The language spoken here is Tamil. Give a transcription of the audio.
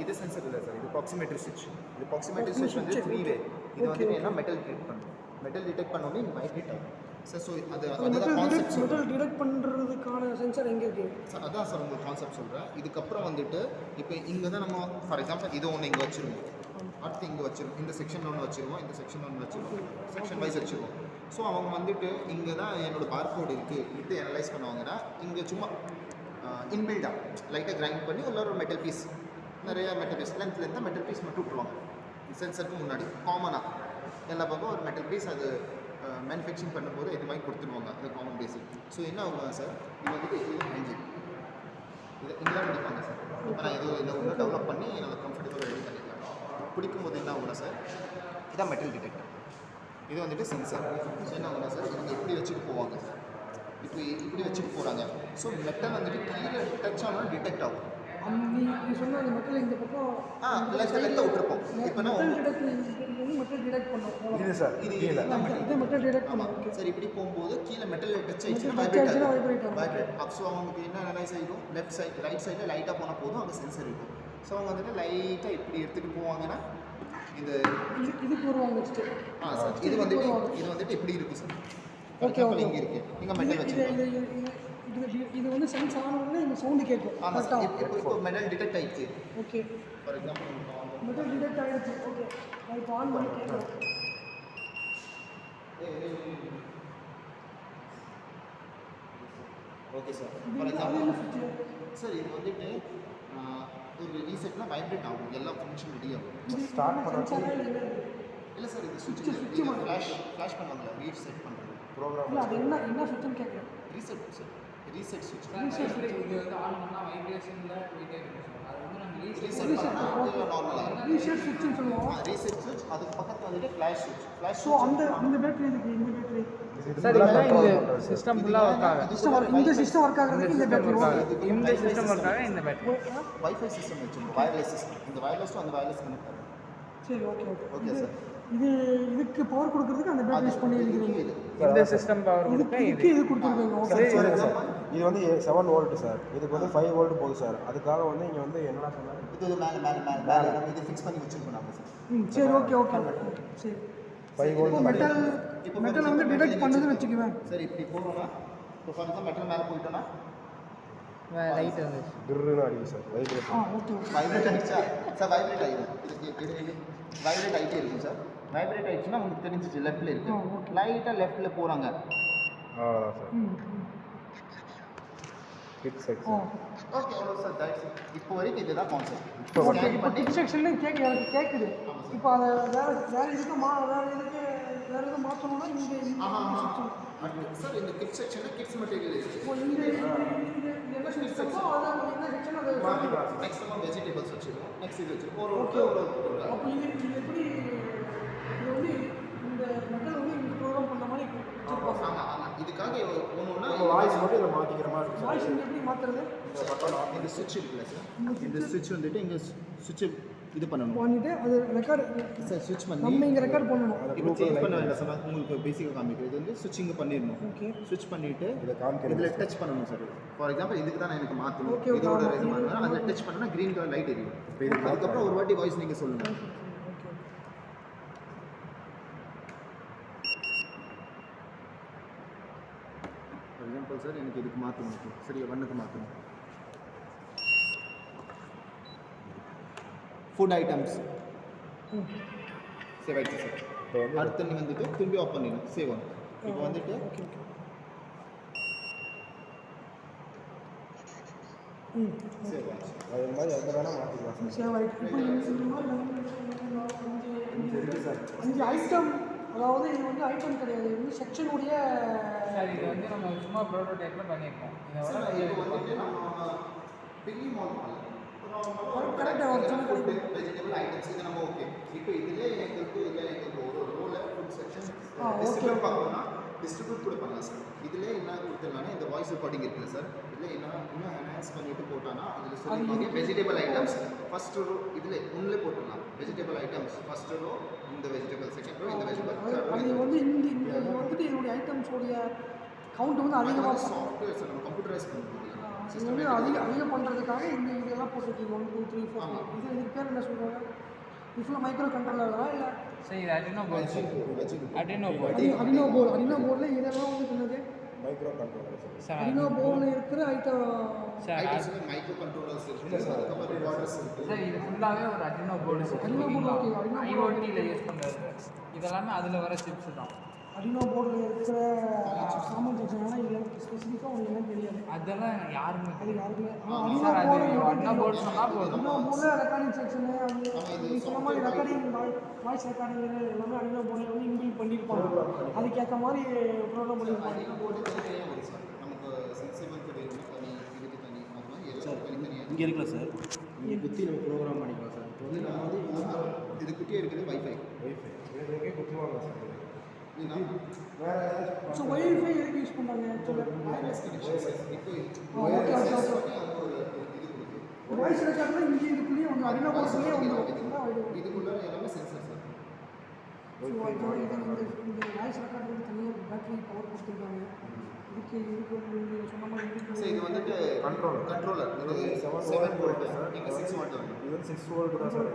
இது சென்சர் இல்லை சார், இது ப்ராக்சிமேட்டரி சுவிட்ச். இது ப்ராக்சிமேட்டரி சுவிட்ச் வந்து 3 வே. இது வந்து என்ன மெட்டல் டிடெக்ட் பண்ணும். மெட்டல் டிடெக்ட் பண்ணோடனே இங்கே வைப்ரேட் ஆகும் சார். ஸோ அது அதுதான் கான்செப்ட். மெட்டல் டிடெக்ட் பண்ணுறதுக்கான சென்சார் எங்கே இருக்குது சார்? அதான் சார் உங்களுக்கு கான்செப்ட் சொல்கிறேன். இதுக்கப்புறம் வந்துட்டு இப்போ இங்கே தான் நம்ம ஃபார் எக்ஸாம்பிள் இது ஒன்று இங்கே வச்சுருவோம், அடுத்து இங்கே வச்சுருவோம், இந்த செக்ஷன் ஒன்று வச்சுருவோம், இந்த செக்ஷன் ஒன்று வச்சுருவோம், செக்ஷன் வைஸ் வச்சுருவோம். ஸோ அவங்க வந்துட்டு இங்கே தான் என்னோடய பார்கோடு இருக்குது இது அனலைஸ் பண்ணுவாங்கன்னா இங்கே சும்மா இன்பில்டாக லைட்டாக கிரைண்ட் பண்ணி உள்ள ஒரு மெட்டல் பீஸ், நிறைய மெட்டல் பீஸ் லென்த்லேருந்து மெட்டல் பீஸ் மட்டும் விட்டுருவாங்க சென்சருக்கு முன்னாடி. காமனாக எல்லா பக்கம் ஒரு மெட்டல் பீஸ் அது மேனுஃபேக்சரிங் பண்ணும்போது இது மாதிரி கொடுத்துருவாங்க, அது காமன் பேசிக். ஸோ என்ன ஆகுங்க சார், இது வந்துட்டு இது ஹேண்டில் இது இங்கெல்லாம் பிடிப்பாங்க சார். இப்போ நான் இது இதை ஒன்று டெவலப் பண்ணி என்னோட கம்ஃபர்டபுள் ரெடி பண்ணிக்கலாம். பிடிக்கும்போது என்ன ஆகுனா சார், இதான் மெட்டல் டிடெக்டர், இது வந்துட்டு சென்சார். ஸோ என்ன ஆகுனா சார், இவங்க இப்படி வச்சுட்டு போவாங்க சார், இப்படி வச்சுட்டு போகிறாங்க. ஸோ மெட்டல் வந்துட்டு கீழே டச் ஆனால் டிடெக்ட் ஆகும். நீ சொன்ன அந்த மெட்டல் இந்த பக்கம் லெஃப்ட்டில் விட்டுருப்போம். இப்போ மெட்டல் டிடெக்ட் பண்ணுவோம் இது சார், இது மெட்டல் டிடெக்ட் பண்ணுவோம் சார். இப்படி போகும்போது கீழே மெட்டல் டச் ஆகிடுச்சுன்னா வைப்ரேட். ஸோ அவங்களுக்கு என்ன அனலைஸ் ஆகிடும், லெஃப்ட் சைடு ரைட் சைடில் லைட்டாக போனால் போதும், அங்கே சென்சர் இருக்கும். ஸோ அவங்க வந்துட்டு லைட்டாக இப்படி எடுத்துகிட்டு போவாங்கன்னா இந்த இதுக்கு வருவாங்க நெக்ஸ்ட்டு. சார் இது வந்துட்டு இப்படி இருக்குது சார். ஓகே இங்கே இருக்குது, இங்கே மெட்டல் வச்சுருக்கோம். இது வந்து சென்ஸ் ஆனோடனே இந்த சவுண்டு கேட்கும். ஆமாம் சார், இப்போ மெட்டல் டிடெக்ட் ஆகிடுச்சு. Okay, for example metal detect ஆகிடுச்சு. ஓகே, நான் இப்போ ஆன் பண்ணி கேட்குறேன். Okay sir, for example sir இது வந்துட்டு ஒரு ரீசெட்னா வைப்ரேட் ஆகும், எல்லா ஃபங்க்ஷன் ரெடி ஆகும். ஸ்டார்ட் பண்ணுறது இல்லை சார், இது சுவிட்ச் ஃப்ளாஷ் பண்ணுவாங்க, ரீசெட் பண்ணுறது ப்ரோக்ராம். அது என்ன சுவிட்ச்னு கேட்குறேன். ரீசெட் சார், ரீசெட் சுவிட்ச். இது வந்து ஆன் பண்ணால் வைப்ரேஷனில் போயிட்டே இருக்கும் சார். அது வந்து நம்ம ரீசெட் பண்ணால் நார்மலாக ரீசெட் சுவிட்ச்னு சொல்லுவோம். ரீசெட் சுவிட்ச், அதுக்கு பக்கத்தில் வந்துட்டு ஃப்ளாஷ் சுவிட்ச். ஃப்ளாஷ் ஸோ அந்த பேட்டரி இதுக்கு இந்த பேட்டரி சார் இந்த சிஸ்டம் ஃபுல்லாக ஒர்க் ஆகும். இந்த சிஸ்டம் ஒர்க் ஆகுறதுக்கு இந்த பேட்டரி இந்த சிஸ்டம் ஒர்க் ஆக இந்த பேட்டரி வைஃபை சிஸ்டம் வச்சுருக்கோம், வயர்லெஸ் சிஸ்டம். இந்த வயர்லெஸ் அந்த வயர்லெஸ் கனெக்ட் ஆகும். சரி, ஓகே ஓகே சார். இதுக்கு பவர் கொடுக்கறதுக்கு அந்த பேட்டரி யூஸ் பண்ணி இருக்கிறீங்க. இந்த சிஸ்டம் பவர் கொடுக்க இது கொடுத்துருக்கீங்க. ஓகே சார், இது வந்து 7 வோல்ட் சார், இதுக்கு வந்து 5 வோல்ட் போகுது சார். அதுக்காக வந்து இங்கே வந்து என்ன சொன்னாங்க, இது மேலே நம்ம இது ஃபிக்ஸ் பண்ணி வச்சுருக்கோம் நாங்கள் சார். சரி, ஓகே சரி. 5 வோல்ட் மெட்டல் வந்து டிடெக்ட் பண்ணுதுன்னு வச்சுக்குவேன். சரி, இப்படி போகிறோம்னா இப்போ ஃபார் எக்ஸாம்பிள் மெட்டல் மேலே போயிட்டோன்னா லைட் வந்து கிர்னு அடிக்கும் சார், வைப்ரேஷன். ஓகே, வைப்ரேட் ஆகிடுச்சா சார்? வைப்ரேட் ஆகிடும், இது வைப்ரேட் ஆகிட்டே இருக்கும் சார். வைப்ரேட் ஆகிடுச்சுன்னா உங்களுக்கு தெரிஞ்சிச்சு லெஃப்ட்டில் இருக்குது, லைட்டாக லெஃப்ட்டில் போகிறாங்க. அவ்வளோதான் சார். Kit section. ஓகே, அவ்வளோ சார். தட்ஸ் இப்போ வரைக்கும் இதுதான் கான்செப்ட். இப்போ கிட் செக்ஷன்ல எனக்கு கேட்குது. இப்போ அதை வேற இதுக்கு வேற எதுவும் மாற்றணும்னா இங்கே சார் இந்த கிட் செக்ஷனில் கிட்ஸ் மெட்டீரியல் இருக்குது. இப்போ இந்த என்ன செக்ஷனோ அதான் என்ன செக்ஷன் அது நெக்ஸ்ட் நம்ம வெஜிடபிள்ஸ் வச்சுருக்கோம், நெக்ஸ்ட் இது வச்சுருக்கோம். அப்போ இது எப்படி இது வந்து இந்த மெட்டல் வந்து இந்த ப்ரோக்ராம் பண்ண மாதிரி வச்சுருப்பாங்க. ஆமாம், இதுக்காக ஒன்றுன்னா வாய்ஸ் மட்டும் இதில் மாற்றிக்கிற மாதிரி இருக்கும் வாய்ஸ் எப்படி மாற்றுறது? இந்த சுவிட்ச் இருக்குல்ல சார், இந்த சுவிட்ச் வந்துட்டு இங்கே சுவிட்சை இது பண்ணணும், பண்ணிட்டு அது ரெக்கார்டு சார். சுவிட்ச் பண்ணி நம்ம இங்கே ரெக்கார்ட் பண்ணணும். இப்போ சேஞ்ச் பண்ண வேண்டாம் சார், உங்களுக்கு பேசிக்காக காமிக்கிறது. இது வந்து சுவிட்ச் இங்கே பண்ணிடணும். ஓகே, சுவிட்ச் பண்ணிவிட்டு இதை காமிக்கிறது இதில் டச் பண்ணணும் சார். ஃபார் எக்ஸாம்பிள் இதுக்கு தான் நான் எனக்கு மாற்றணும், ஓகே, இதோட இது மாற்றணும். அதில் டச் பண்ணோன்னா க்ரீன் கலர் லைட் எரியும். அதுக்கப்புறம் ஒரு வாட்டி வாய்ஸ் நீங்கள் சொல்லுங்கள். ஃபார் எக்ஸாம்பிள் சார் எனக்கு இதுக்கு மாற்றணும், சரியா 1க்கு மாற்றணும். ஃபுட் ஐட்டம்ஸ் சேவ் ஆகிடுச்சு சார். அடுத்து நீ வந்துட்டு திரும்பி ஆஃப் பண்ணிடணும், சேவ் ஆகும். இப்போ வந்துட்டு சேவ் ஆகிடுச்சு. அது மாதிரி எந்த வேணால் மாற்றிக்கலாம் சார். சேவ் ஆகிட்டு இப்போ இந்த மாதிரி 5 ஐட்டம், அதாவது இது வந்து ஐட்டம் கிடையாது, இது வந்து செக்ஷனுடைய சார். இது வந்து நம்ம சும்மா ப்ரோட்டோடைப்பில் பண்ணியிருக்கோம். இப்போ வந்துட்டு நம்ம பெரிய மாடல் கரெக்டாக ஃபுட்டு வெஜிடபிள் ஐட்டம்ஸ் இது நம்ம ஓகே. இப்போ இதிலே எங்களுக்கு ஒரு ரோல ஃபுட் செக்ஷன் டிஸ்ட்ரிபியூட் பார்க்கணும்னா டிஸ்ட்ரிபியூட் கூட பண்ணலாம் சார். இதிலே என்ன கொடுத்துருக்காங்கன்னா இந்த வாய்ஸ் ரெக்கார்டிங் இருக்குல்ல சார், இதில் இன்னும் என்ஹான்ஸ் பண்ணிட்டு போட்டானா அதில் சொல்லியிருப்பாங்க வெஜிடபிள் ஐட்டம்ஸ் ஃபர்ஸ்ட் ரோ. இதில் ஒன்றில் போட்டுடலாம் வெஜிடபிள் ஐட்டம்ஸ் ஃபர்ஸ்ட் ரோ, இந்த வெஜிடபிள் செகண்ட் ரோ, இந்த வெஜிடபிள் அது வந்து இந்த வந்துட்டு இதனுடைய ஐட்டம்ஸோடைய கவுண்ட் வந்து அதிகமாக சாஃப்ட்வேர் சார், நம்ம கம்ப்யூட்டரைஸ் பண்ணுறது இது வந்து அதிகம் பண்ணுறதுக்காக இதெல்லாம் போட்டிருக்கீங்க. 1 2 3 4 இது பேர் பேர் என்ன சொல்கிறாங்க இது ஃபுல்லாக மைக்ரோ கண்ட்ரோலர் தான் இல்லை சார் இது அடினோ போர்டு அடினோ போர்டு அடினோ போர்டில் இதெல்லாம் வந்து சொன்னது மைக்ரோ கண்ட்ரோலர் சார் சார் அடினோ போர்டில் இருக்கிற ஐட்டம் சார் மைக்ரோ கண்ட்ரோலர்ஸ் இருக்குது, அதுக்கப்புறம் ரிகார்டர்ஸ் இருக்குது. சார் இது ஃபுல்லாகவே ஒரு Arduino board sir Arduino board, okay, Arduino board. ஐஓடியில் யூஸ் பண்ணுறது இதெல்லாமே அதில் வர சிப்ஸ் தான். அடினோ போர்டில் இருக்கிற சாமான் செக்ஷன் இது எனக்கு ஸ்பெசிஃபிக்காக உங்களுக்கு என்னன்னு தெரியாது அதெல்லாம் எனக்கு யாருமே அது யாருக்குமே சார் அது அடினோ போர்டு சொன்னால் போதும். அடினோ போர்டில் ரெக்கார்டிங் செக்ஷனு அது நீ சொன்ன மாதிரி ரெக்கார்டிங் வாய்ஸ் ரெக்கார்டிங் எல்லாமே அடினோ போர்டில் வந்து இன்பில் பண்ணியிருப்பாங்க அதுக்கேற்ற மாதிரி ப்ரோக்ராம் பண்ணியிருப்பாங்க. போர்டு தனியாக வரும் சார். நமக்கு சென்சிபிள் வேணும்னா தனி, இதுக்கு தனி, அது மாதிரி எல்லாம் தனித்தனியாக. இங்கே இருக்குல்ல சார், இங்கே குத்தி நம்ம ப்ரோக்ராம் பண்ணிக்கலாம் சார். இப்போ வந்து நம்ம வந்து இது குட்டியாக இருக்குது வைஃபை. வைஃபை இதுக்கே குத்துவாங்க சார். இதுனா வேறு ஏதாச்சும் ஸோ ஒய்ஃபை எதுக்கு யூஸ் பண்ணுறாங்க ஆக்சுவலாக வயர்லெஸ் கனெக்ஷன் சார். இப்போ ஓகே ஓகே ஓகே அது ஒரு இது கொடுக்குது. வாய்ஸ் ரெக்கார்டில் இங்கே இதுக்குள்ளேயே வந்து அடினோ போர்ட்லேயே வந்து இதுக்குள்ள எல்லாமே சென்சர் சார். இந்த வாய்ஸ் ரெக்கார்டுக்கு தனியாக பேட்டரி பவர் கொடுத்துருக்காங்க இதுக்கு நீங்கள் சொன்ன மாதிரி சார் இது வந்துட்டு கண்ட்ரோலர் கண்ட்ரோலர். இது 7 வோல்ட் சார். நீங்கள் 6 வோல்ட் வேணும். இது வந்து 6 வோல்ட் தான் சார்.